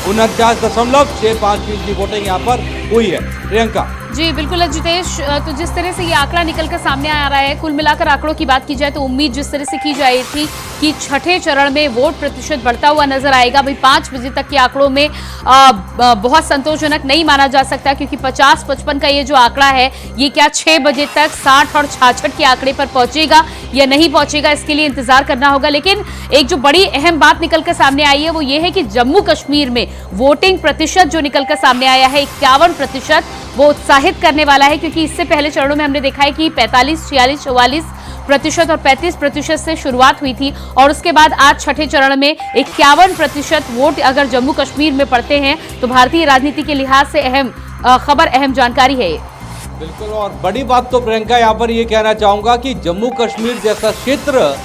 [SPEAKER 19] 49.65% वोटिंग यहाँ पर हुई है। प्रियंका
[SPEAKER 1] जी बिल्कुल जितेश, तो जिस तरह से ये आंकड़ा निकलकर सामने आ रहा है, कुल मिलाकर आंकड़ों की बात की जाए तो उम्मीद जिस तरह से की जा रही थी कि छठे चरण में वोट प्रतिशत बढ़ता हुआ नजर आएगा। भाई 5 बजे तक के आंकड़ों में बहुत संतोषजनक नहीं माना जा सकता, क्योंकि 50-55 का ये जो आंकड़ा है ये क्या 6 बजे तक 60 और 66 के आंकड़े पर पहुंचेगा या नहीं पहुंचेगा, इसके लिए इंतजार करना होगा। लेकिन एक जो बड़ी अहम बात निकलकर सामने आई है वो ये है कि जम्मू कश्मीर में वोटिंग प्रतिशत जो निकलकर सामने आया है 51%, वो उत्साहित करने वाला है। क्योंकि इससे पहले चरणों में हमने देखा है कि 45, 46, 44% और 35% से शुरुआत हुई थी और उसके बाद आज छठे चरण में 51% वोट अगर जम्मू कश्मीर में पड़ते हैं तो भारतीय राजनीति के लिहाज से अहम खबर, अहम जानकारी है ये।
[SPEAKER 19] बिल्कुल, और बड़ी बात तो प्रियंका यहाँ पर ये कहना चाहूंगा कि जम्मू कश्मीर जैसा क्षेत्र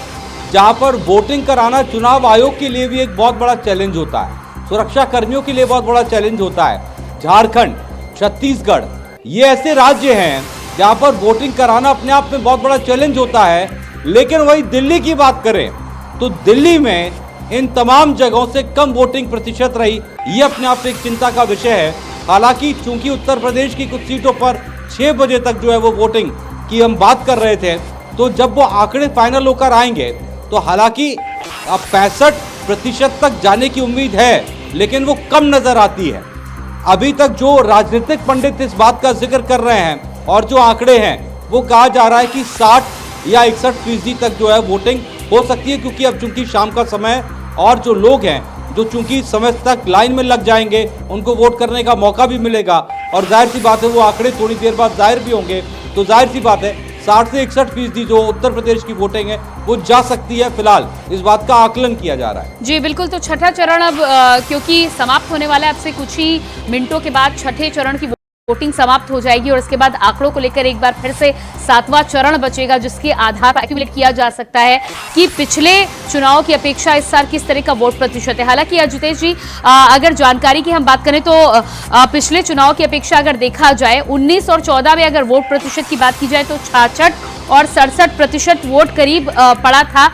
[SPEAKER 19] जहाँ पर वोटिंग कराना चुनाव आयोग के लिए भी एक बहुत बड़ा चैलेंज होता है, सुरक्षा कर्मियों के लिए बहुत बड़ा चैलेंज होता है। झारखंड, छत्तीसगढ़ ये ऐसे राज्य हैं जहां पर वोटिंग कराना अपने आप में बहुत बड़ा चैलेंज होता है। लेकिन वही दिल्ली की बात करें तो दिल्ली में इन तमाम जगहों से कम वोटिंग प्रतिशत रही, ये अपने आप में एक चिंता का विषय है। हालांकि चूंकि उत्तर प्रदेश की कुछ सीटों पर 6 बजे तक जो है वो वोटिंग की हम बात कर रहे थे, तो जब वो आंकड़े फाइनल होकर आएंगे तो हालांकि अब 65% तक जाने की उम्मीद है, लेकिन वो कम नजर आती है। अभी तक जो राजनीतिक पंडित इस बात का जिक्र कर रहे हैं और जो आंकड़े हैं वो कहा जा रहा है कि 60 या 61% तक जो है वोटिंग हो सकती है, क्योंकि अब चूंकि शाम का समय और जो लोग हैं जो चूंकि समय तक लाइन में लग जाएंगे उनको वोट करने का मौका भी मिलेगा और जाहिर सी बात है वो आंकड़े थोड़ी देर बाद जाहिर भी होंगे। तो जाहिर सी बात है 60 से 61% जो उत्तर प्रदेश की वोटिंग है वो जा सकती है। फिलहाल इस बात का आकलन किया जा रहा है।
[SPEAKER 1] जी बिल्कुल, तो छठा चरण अब क्योंकि समाप्त होने वाला है, अब से कुछ ही मिनटों के बाद छठे चरण की वोटिंग समाप्त हो जाएगी और इसके बाद आंकड़ों को लेकर एक बार फिर से 7वां चरण बचेगा, जिसके आधार पर एक्यूमुलेट किया जा सकता है कि पिछले चुनाव की अपेक्षा इस साल किस तरह का वोट प्रतिशत है। हालांकि अजितेश जी, अगर जानकारी की हम बात करें तो पिछले चुनाव की अपेक्षा अगर देखा जाए 19 और 14 में अगर वोट प्रतिशत की बात की जाए तो 66 और 67% वोट करीब पड़ा था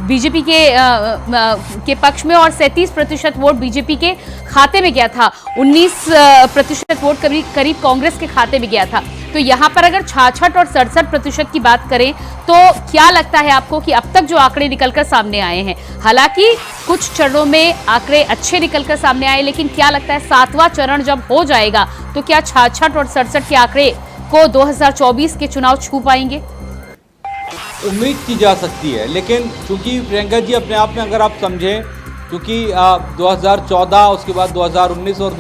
[SPEAKER 1] बीजेपी के पक्ष में और 37% वोट बीजेपी के खाते में गया था, 19% वोट करीब कांग्रेस के खाते में गया था। तो यहां पर अगर 66 और 67% की बात करें तो क्या लगता है आपको कि अब तक जो आंकड़े निकलकर सामने आए हैं, हालांकि कुछ चरणों में आंकड़े अच्छे निकलकर सामने आए, लेकिन क्या लगता है 7वां चरण जब हो जाएगा तो क्या 66 और 67 के आंकड़े को 2024 के चुनाव छू पाएंगे?
[SPEAKER 19] उम्मीद की जा सकती है, लेकिन चूंकि प्रियंका जी अपने आप में अगर आप समझें, क्योंकि 2014 उसके बाद 2019 और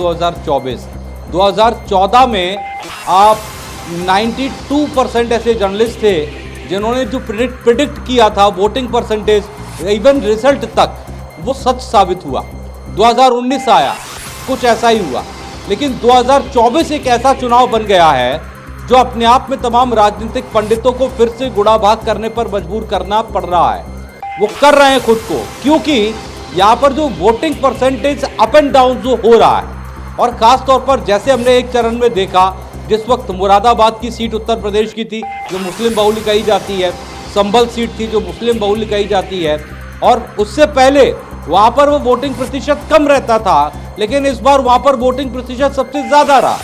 [SPEAKER 19] 2014 में आप 92% ऐसे जर्नलिस्ट थे जिन्होंने जो प्रिडिक्ट किया था वोटिंग परसेंटेज, इवन रिजल्ट तक, वो सच साबित हुआ। 2019 आया, कुछ ऐसा ही हुआ, लेकिन 2024 एक ऐसा चुनाव बन गया है जो अपने आप में तमाम राजनीतिक पंडितों को फिर से गुड़ा भाग करने पर मजबूर करना पड़ रहा है। वो कर रहे हैं खुद को, क्योंकि यहाँ पर जो voting percentage up and down जो हो रहा है, और खास तौर पर जैसे हमने एक चरण में देखा जिस वक्त मुरादाबाद की सीट उत्तर प्रदेश की थी जो मुस्लिम बहुल कही जाती है, संभल सीट थी जो मुस्लिम बहुल कही जाती है, और उससे पहले वहां पर वो वोटिंग प्रतिशत कम रहता था, लेकिन इस बार वहां पर वोटिंग प्रतिशत सबसे ज्यादा रहा।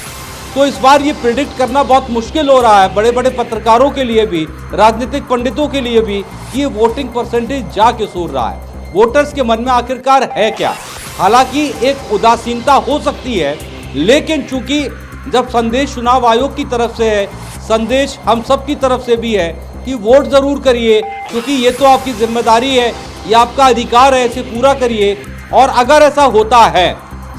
[SPEAKER 19] तो इस बार ये प्रिडिक्ट करना बहुत मुश्किल हो रहा है बड़े बड़े पत्रकारों के लिए भी, राजनीतिक पंडितों के लिए भी, कि ये वोटिंग परसेंटेज जा के सूर रहा है, वोटर्स के मन में आखिरकार है क्या। हालांकि एक उदासीनता हो सकती है, लेकिन चूंकि जब संदेश चुनाव आयोग की तरफ से है, संदेश हम सब की तरफ से भी है कि वोट जरूर करिए, क्योंकि ये तो आपकी जिम्मेदारी है, ये आपका अधिकार है, इसे पूरा करिए। और अगर ऐसा होता है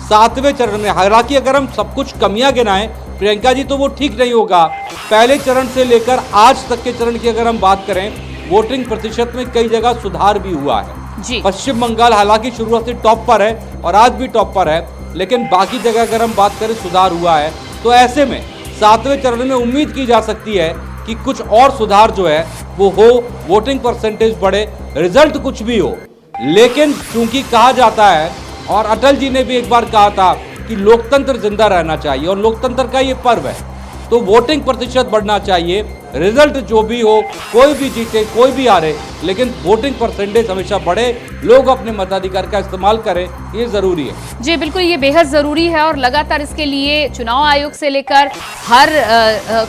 [SPEAKER 19] 7वें चरण में, हालांकि अगर हम सब कुछ कमियां गिनाएं प्रियंका जी तो वो ठीक नहीं होगा। पहले चरण से लेकर आज तक के चरण की अगर हम बात करें, वोटिंग प्रतिशत में कई जगह सुधार भी हुआ है
[SPEAKER 1] जी।
[SPEAKER 19] पश्चिम बंगाल हालांकि शुरुआत से टॉप पर है और आज भी टॉप पर है, लेकिन बाकी जगह अगर हम बात करें सुधार हुआ है। तो ऐसे में 7वें चरण में उम्मीद की जा सकती है कि कुछ और सुधार जो है वो हो, वोटिंग परसेंटेज बढ़े, रिजल्ट कुछ भी हो। लेकिन चूंकि कहा जाता है, और अटल जी ने भी एक बार कहा था कि लोकतंत्र जिंदा रहना चाहिए और लोकतंत्र का ये पर्व है, तो वोटिंग प्रतिशत बढ़ना चाहिए। रिजल्ट जो भी हो, कोई भी जीते कोई भी हारे, लेकिन वोटिंग परसेंटेज हमेशा बढ़े, लोग अपने मताधिकार का इस्तेमाल करें, ये जरूरी है।
[SPEAKER 1] जी बिल्कुल, ये बेहद जरूरी है और लगातार इसके लिए चुनाव आयोग से लेकर हर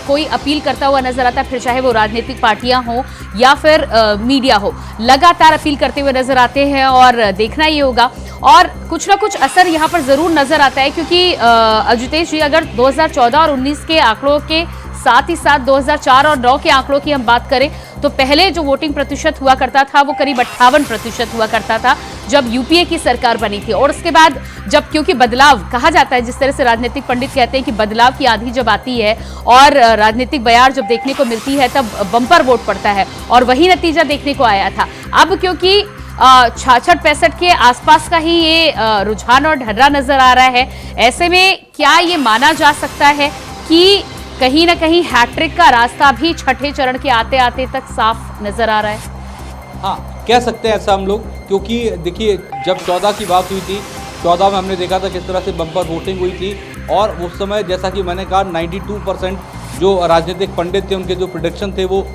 [SPEAKER 1] कोई अपील करता हुआ नजर आता है, फिर चाहे वो राजनीतिक पार्टियां हो या फिर मीडिया हो, लगातार अपील करते हुए नजर आते हैं और देखना ही होगा। और कुछ ना कुछ असर यहाँ पर जरूर नजर आता है, क्योंकि अजितेश जी, अगर 2014 और 19 के आंकड़ों के साथ ही साथ 2004 और 9 के आंकड़ों की हम बात करें तो पहले जो वोटिंग प्रतिशत हुआ करता था वो करीब 58% हुआ करता था जब यूपीए की सरकार बनी थी। और उसके बाद जब, क्योंकि बदलाव कहा जाता है, जिस तरह से राजनीतिक पंडित कहते हैं कि बदलाव की आंधी जब आती है और राजनीतिक बयार जब देखने को मिलती है तब बम्पर वोट पड़ता है, और वही नतीजा देखने को आया था। अब क्योंकि 66-65 के आसपास का ही ये रुझान और ढर्रा नजर आ रहा है, ऐसे में क्या ये माना जा सकता है कि कहीं ना कहीं हैट्रिक का रास्ता भी छठे चरण के आते आते तक साफ नजर आ रहा है?
[SPEAKER 19] हाँ, कह सकते हैं ऐसा हम लोग, क्योंकि देखिए जब 14 की बात हुई थी, 14 में हमने देखा था किस तरह से बम्पर वोटिंग हुई थी, और उस समय जैसा कि मैंने कहा 92% जो राजनीतिक पंडित थे उनके जो प्रेडिक्शन थे वो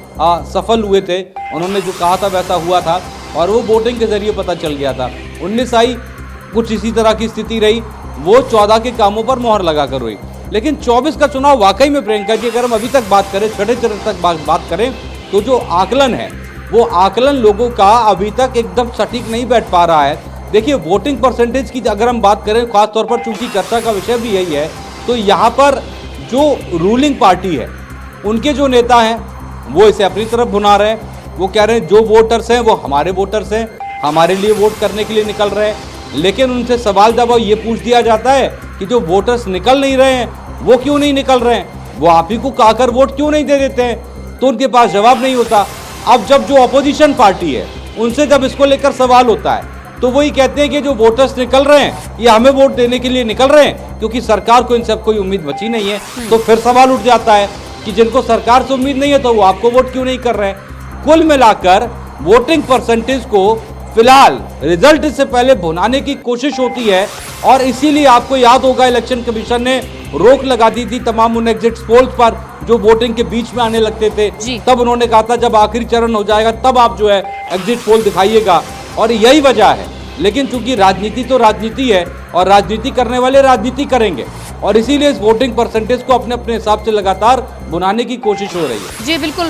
[SPEAKER 19] सफल हुए थे, उन्होंने जो कहा था वैसा हुआ था और वो वोटिंग के जरिए पता चल गया था। 19 आई, कुछ इसी तरह की स्थिति रही, वो 14 के कामों पर मोहर लगाकर हुई। लेकिन 24 का चुनाव वाकई में प्रियंका जी, अगर हम अभी तक बात करें, छठे चरण तक बात करें, तो जो आकलन है वो आकलन लोगों का अभी तक एकदम सटीक नहीं बैठ पा रहा है। देखिए वोटिंग परसेंटेज की अगर हम बात करें, खासतौर पर चूंकि चर्चा का विषय भी यही है, तो यहाँ पर जो रूलिंग पार्टी है उनके जो नेता हैं वो इसे अपनी तरफ भुना रहे हैं। वो कह रहे हैं जो वोटर्स हैं वो हमारे वोटर्स हैं, हमारे लिए वोट करने के लिए निकल रहे हैं। लेकिन उनसे सवाल जब ये पूछ दिया जाता है कि जो वोटर्स निकल नहीं रहे हैं वो क्यों नहीं निकल रहे हैं, वो आप ही को कहकर वोट क्यों नहीं दे देते हैं, तो उनके पास जवाब नहीं होता। अब जब जो अपोजिशन पार्टी है उनसे जब इसको लेकर सवाल होता है तो वही कहते हैं कि जो वोटर्स निकल रहे हैं ये हमें वोट देने के लिए निकल रहे हैं, क्योंकि सरकार को इन सब कोई उम्मीद बची नहीं है। तो फिर सवाल उठ जाता है कि जिनको सरकार से उम्मीद नहीं है तो वो आपको वोट क्यों नहीं कर रहे हैं। कुल मिलाकर वोटिंग परसेंटेज को फिलहाल रिजल्ट से पहले भुनाने की कोशिश होती है, और इसीलिए आपको याद होगा इलेक्शन कमीशन ने रोक लगा दी थी तमाम उन एग्जिट पोल्स पर जो वोटिंग के बीच में आने लगते थे। तब उन्होंने कहा था जब आखिरी चरण हो जाएगा तब आप जो है एग्जिट पोल दिखाइएगा, और यही वजह है। लेकिन चूंकि राजनीति तो राजनीति है और राजनीति करने वाले राजनीति करेंगे, और इसीलिए इस वोटिंग परसेंटेज को अपने अपने हिसाब से लगातार बुनाने की कोशिश हो रही है।
[SPEAKER 1] जी बिल्कुल,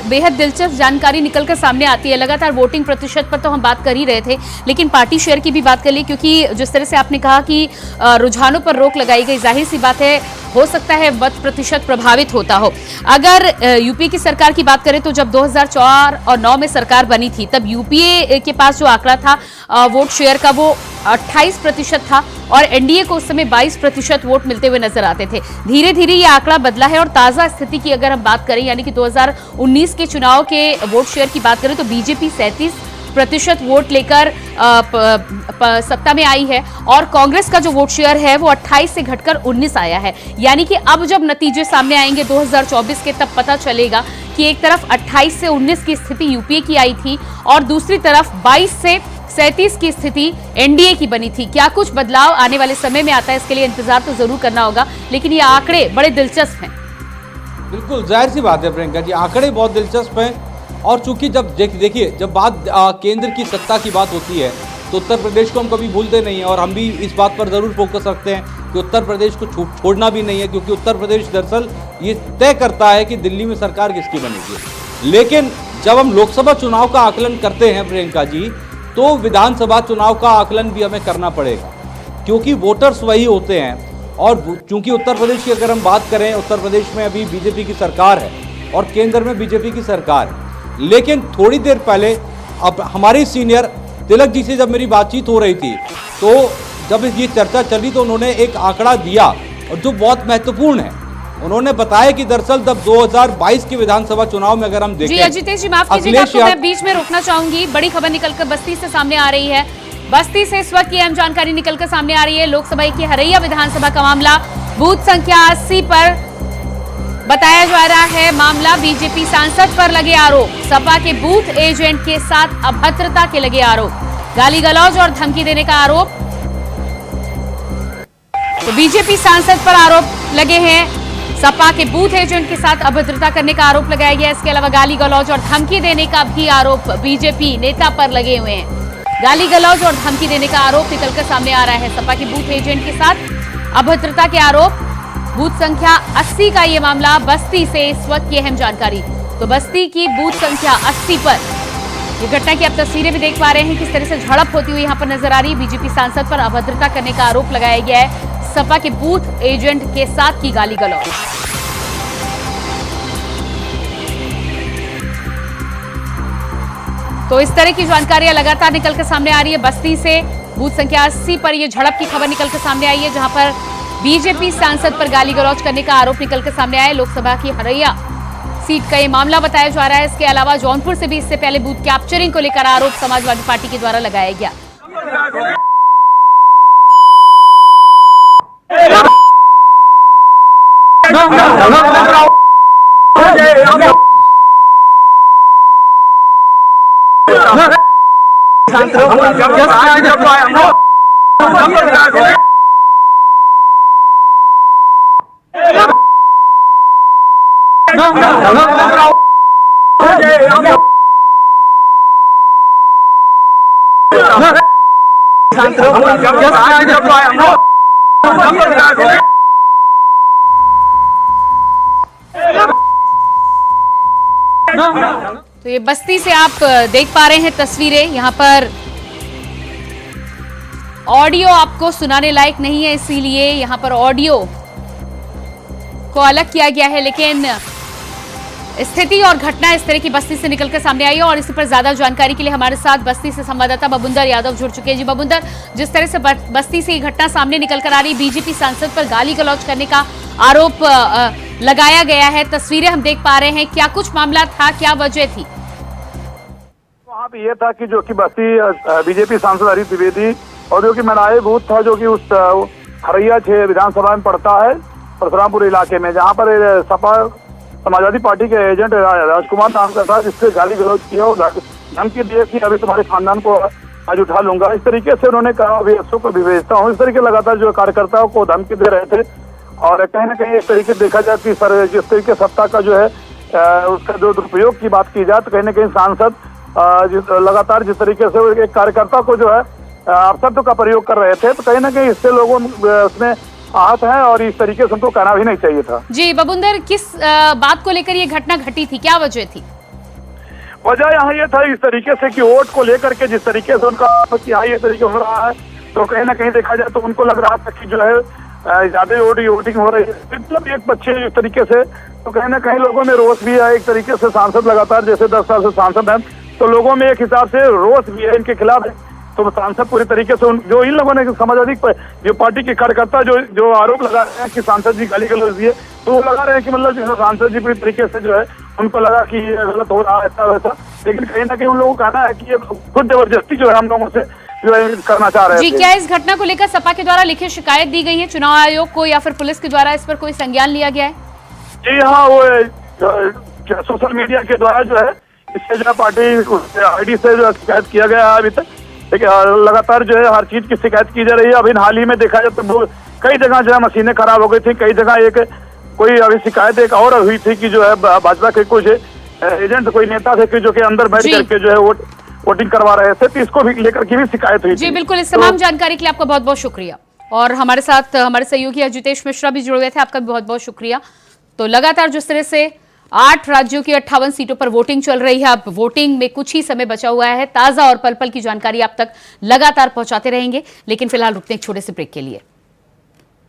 [SPEAKER 1] बेहद दिलचस्प जानकारी निकलकर सामने आती है। लगातार वोटिंग प्रतिशत पर तो हम बात कर ही रहे थे, लेकिन पार्टी शेयर की भी बात कर ली, क्योंकि जिस तरह से आपने कहा कि रुझानों पर रोक लगाई गई, जाहिर सी बात है हो सकता है मत प्रतिशत प्रभावित होता हो। अगर यूपी की सरकार की बात करें तो जब 2004 और 9 में सरकार बनी थी तब यूपीए के पास जो आंकड़ा था वोट शेयर का वो 28% था, और एनडीए को उस समय 22% वोट मिलते हुए नजर आते थे। धीरे धीरे ये आंकड़ा बदला है, और ताजा स्थिति की अगर हम बात करें यानी कि 2019 के चुनाव के वोट शेयर की बात करें तो बीजेपी 37% वोट लेकर सत्ता में आई है, और कांग्रेस का जो वोट शेयर है वो 28 से घटकर 19 आया है। यानी कि अब जब नतीजे सामने आएंगे 2024 के तब पता चलेगा कि एक तरफ 28 से 19 की स्थिति यूपीए की आई थी और दूसरी तरफ 22 से 37 की स्थिति एनडीए की बनी थी। क्या कुछ बदलाव आने वाले समय में आता है, इसके लिए इंतजार तो जरूर करना होगा, लेकिन ये आंकड़े बड़े दिलचस्प हैं।
[SPEAKER 19] बिल्कुल जाहिर सी बात है प्रियंका जी, आंकड़े बहुत दिलचस्प हैं। और चूंकि जब देखिए जब बात केंद्र की सत्ता की बात होती है तो उत्तर प्रदेश को हम कभी भूलते नहीं हैं, और हम भी इस बात पर जरूर फोकस रखते हैं कि उत्तर प्रदेश को छोड़ना भी नहीं है, क्योंकि उत्तर प्रदेश दरअसल ये तय करता है कि दिल्ली में सरकार किसकी बनेगी। लेकिन जब हम लोकसभा चुनाव का आकलन करते हैं प्रियंका जी, तो विधानसभा चुनाव का आकलन भी हमें करना पड़ेगा, क्योंकि वोटर्स वही होते हैं। और चूंकि उत्तर प्रदेश की अगर हम बात करें, उत्तर प्रदेश में अभी बीजेपी की सरकार है और केंद्र में बीजेपी की सरकार है। लेकिन थोड़ी देर पहले अब हमारे सीनियर तिलक जी से जब मेरी बातचीत हो रही थी तो जब ये चर्चा चली तो उन्होंने एक आंकड़ा दिया और जो बहुत महत्वपूर्ण है। उन्होंने बताया कि दरअसल जब 2022 के विधानसभा चुनाव में अगर हम देखें,
[SPEAKER 1] जी अजितेश जी माफ कीजिएगा, आपको मैं बीच में रोकना चाहूंगी। बड़ी खबर निकलकर बस्ती से सामने आ रही है। बस्ती से इस वक्त की अहम जानकारी निकलकर सामने आ रही है। लोकसभा की हरैया विधानसभा का मामला, बूथ संख्या 80 पर बताया जा रहा है मामला। बीजेपी सांसद पर लगे आरोप, सपा के बूथ एजेंट के साथ अभद्रता के लगे आरोप, गाली गलौज और धमकी देने का आरोप। तो बीजेपी सांसद पर आरोप लगे हैं, सपा के बूथ एजेंट के साथ अभद्रता करने का आरोप लगाया गया। इसके अलावा गाली गलौज और धमकी देने का भी आरोप बीजेपी नेता पर लगे हुए हैं। गाली गलौज और धमकी देने का आरोप निकलकर सामने आ रहा है। सपा के बूथ एजेंट के साथ अभद्रता के आरोप, बूथ संख्या 80 का ये मामला। बस्ती से इस वक्त की अहम जानकारी, तो बस्ती की बूथ संख्या 80 पर ये घटना की आप तस्वीरें भी देख पा रहे हैं, किस तरह से झड़प होती हुई यहां पर नजर आ रही है। बीजेपी सांसद पर अभद्रता करने का आरोप लगाया गया है, सपा के बूथ एजेंट के साथ की गाली गलौज। तो इस तरह की जानकारियां लगातार निकलकर सामने आ रही है। बस्ती से बूथ संख्या 80 पर यह झड़प की खबर निकलकर सामने आई है, जहां पर बीजेपी सांसद पर गाली गलौज करने का आरोप निकलकर सामने आया। लोकसभा की हरैया सीट का यह मामला बताया जा रहा है। इसके अलावा जौनपुर से भी इससे पहले बूथ कैप्चरिंग को लेकर आरोप समाजवादी पार्टी के द्वारा लगाया गया। तो ये बस्ती से आप देख पा रहे हैं तस्वीरें। यहां पर ऑडियो आपको सुनाने लायक नहीं है, इसीलिए यहां पर ऑडियो को अलग किया गया है, लेकिन स्थिति और घटना इस तरह की बस्ती से निकलकर सामने आई है। और इसी पर ज्यादा जानकारी के लिए हमारे साथ बस्ती से संवाददाता बबुंदर यादव जुड़ चुके हैं। जी बबुंदर, जिस तरह से बस्ती से ये घटना सामने निकलकर आ रही, बीजेपी सांसद पर गाली गलौज करने का आरोप लगाया गया है, तस्वीरें हम देख पा रहे हैं, क्या कुछ मामला था, क्या वजह थी?
[SPEAKER 12] वहाँ पे ये था कि जो कि बस्ती बीजेपी सांसद हरीश द्विवेदी और जो कि मनाए बूथ था जो कि उस हरैया 6 विधानसभा में पड़ता है परशुरामपुर इलाके में, जहाँ पर सपा समाजवादी पार्टी के एजेंट राजकुमार नाम का था, जिससे गाली गलौज किया और धमकी दिए कि अभी तुम्हारे खानदान को आज उठा लूंगा। इस तरीके से उन्होंने कहा अभी अशोक को भी भेजता हूँ। इस तरीके लगातार जो कार्यकर्ताओं को धमकी दे रहे थे और कहीं ना कहीं इस तरीके देखा जाए कि सर जिस तरीके सत्ता का जो है उसका जो दुरुपयोग की बात की जाए तो कहीं ना कहीं सांसद लगातार जिस तरीके से एक कार्यकर्ता को जो है अपशब्द का प्रयोग कर रहे थे, तो कहीं ना कहीं इससे लोगों उसमें आहत है और इस तरीके से उनको कहना भी नहीं चाहिए था।
[SPEAKER 1] जी बबुंदर, किस बात को लेकर ये घटना घटी थी, क्या वजह थी?
[SPEAKER 12] वजह यहाँ ये था इस तरीके से कि वोट को लेकर के जिस तरीके से उनका यहाँ ये तरीके हो रहा है, तो कहीं ना कहीं देखा जाए तो उनको लग रहा था कि जो है ज्यादा वोटिंग हो रही है, मतलब एक बच्चे इस तरीके से, तो कहीं ना कहीं लोगों में रोष भी है। एक तरीके से सांसद लगातार जैसे 10 साल से सांसद हैं, तो लोगों में एक हिसाब से रोष भी है इनके खिलाफ, तो सांसद पूरी तरीके से जो इन लोगों ने समाजवादी जो पार्टी के कार्यकर्ता जो आरोप लगा रहे हैं कि सांसद जी गाली गलौज दिए, तो वो लगा रहे हैं कि मतलब जैसे सांसद जी पूरी तरीके से जो है उनको लगा कि ये गलत हो रहा है ऐसा वैसा, लेकिन कहीं ना कहीं उन लोगों का कहना है कि ये खुद जबरदस्ती जो है हम लोगों से जो है करना चाह रहे हैं।
[SPEAKER 1] जी, क्या इस घटना को लेकर सपा के द्वारा लिखित शिकायत दी गई है चुनाव आयोग को या फिर पुलिस के द्वारा इस पर कोई संज्ञान लिया गया है?
[SPEAKER 12] जी हाँ, वो सोशल मीडिया के द्वारा जो है इससे जो है पार्टी आईडी से जो शिकायत किया गया है। अभी तक लगातार जो है हर चीज की शिकायत की जा रही है। अभी हाल ही में देखा जाए तो कई जगह जो है मशीनें खराब हो गई थी, कई जगह एक कोई अभी शिकायत एक और हुई थी कि जो है भाजपा के कुछ एजेंट कोई नेता थे कि जो कि अंदर बैठ करके जो है वोटिंग करवा रहे थे, तो इसको भी लेकर की भी शिकायत हुई
[SPEAKER 1] जी
[SPEAKER 12] थी।
[SPEAKER 1] बिल्कुल, इस तमाम जानकारी के लिए आपका बहुत बहुत शुक्रिया। और हमारे साथ हमारे सहयोगी अजितेश मिश्रा भी जुड़ गए थे, आपका भी बहुत बहुत शुक्रिया। तो लगातार जिस तरह से 8 राज्यों की 58 सीटों पर वोटिंग चल रही है, अब वोटिंग में कुछ ही समय बचा हुआ है, ताजा और पल पल की जानकारी आप तक लगातार पहुंचाते रहेंगे, लेकिन फिलहाल रुकते हैं एक छोटे से ब्रेक के लिए।